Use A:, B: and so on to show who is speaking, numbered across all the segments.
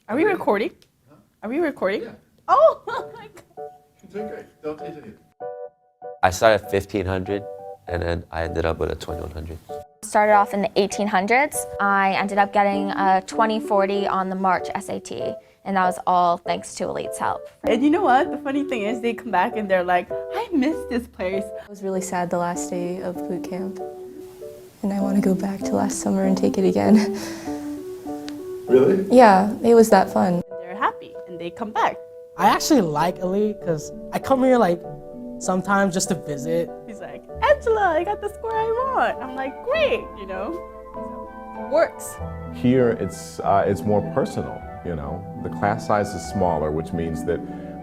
A: Are we recording? Are we recording?
B: Yeah.
A: Oh my God.
B: You're doing great. Don't teach anything.
C: I started at 1500 and then I ended up with a 2100.
D: Started off in the 1800s. I ended up getting a 2040 on the March SAT, and that was all thanks to Elite's help.
A: And you know what? The funny thing is they come back and they're like, I miss this place.
E: I was really sad the last day of boot camp, and I want to go back to last summer and take it again.
B: Really?
E: Yeah, it was that fun.
A: They're happy and they come back.
F: I actually like Elite because I come here like sometimes just to visit.
A: He's like, Angela, I got the score I want. I'm like, great, you know? So, it works.
G: Here it's more personal, you know. The class size is smaller, which means that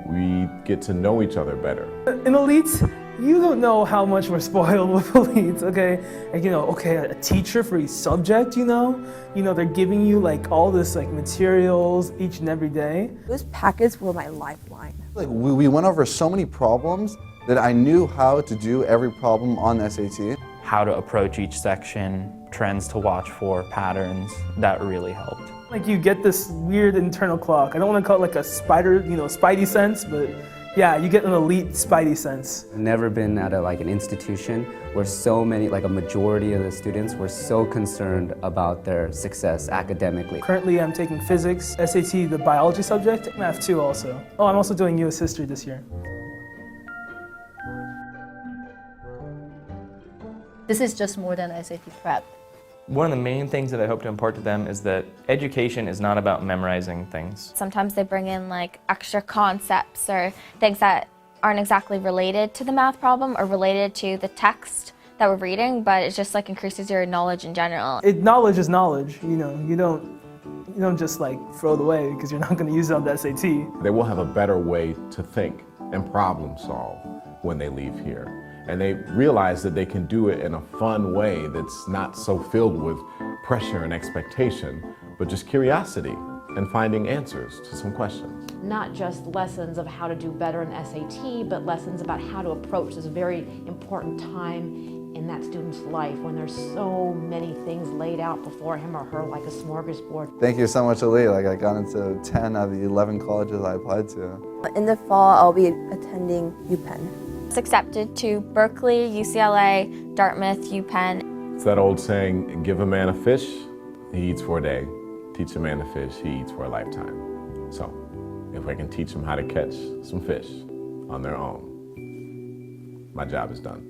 G: we get to know each other better.
F: In Elite, you don't know how much we're spoiled with Elite, okay? Like, you know, okay, a teacher for each subject, you know, they're giving you like all this like materials each and every day.
H: Those packets were my lifeline.
I: Like we went over so many problems that I knew how to do every problem on the SAT.
J: How to approach each section, trends to watch for, patterns, that really helped.
F: Like you get this weird internal clock. I don't want to call it like a spidey sense, but yeah, you get an Elite spidey sense.
K: I've never been at an institution where so many, like a majority of the students were so concerned about their success academically.
F: Currently I'm taking physics, SAT, the biology subject, math too also. Oh, I'm also doing US history this year.
L: This is just more than SAT prep.
J: One of the main things that I hope to impart to them is that education is not about memorizing things.
D: Sometimes they bring in like extra concepts or things that aren't exactly related to the math problem or related to the text that we're reading, but it just like increases your knowledge in general.
F: Knowledge is knowledge, you know. You don't just like throw it away because you're not going to use it on the SAT.
G: They will have a better way to think and problem solve when they leave here. And they realize that they can do it in a fun way that's not so filled with pressure and expectation, but just curiosity and finding answers to some questions.
L: Not just lessons of how to do better in SAT, but lessons about how to approach this very important time in that student's life when there's so many things laid out before him or her like a smorgasbord.
I: Thank you so much, Elite. Like I got into 10 out of the 11 colleges I applied to.
H: In the fall, I'll be attending UPenn.
D: It's accepted to Berkeley, UCLA, Dartmouth, UPenn.
G: It's that old saying, give a man a fish, he eats for a day. Teach a man to fish, he eats for a lifetime. So, if I can teach them how to catch some fish on their own, my job is done.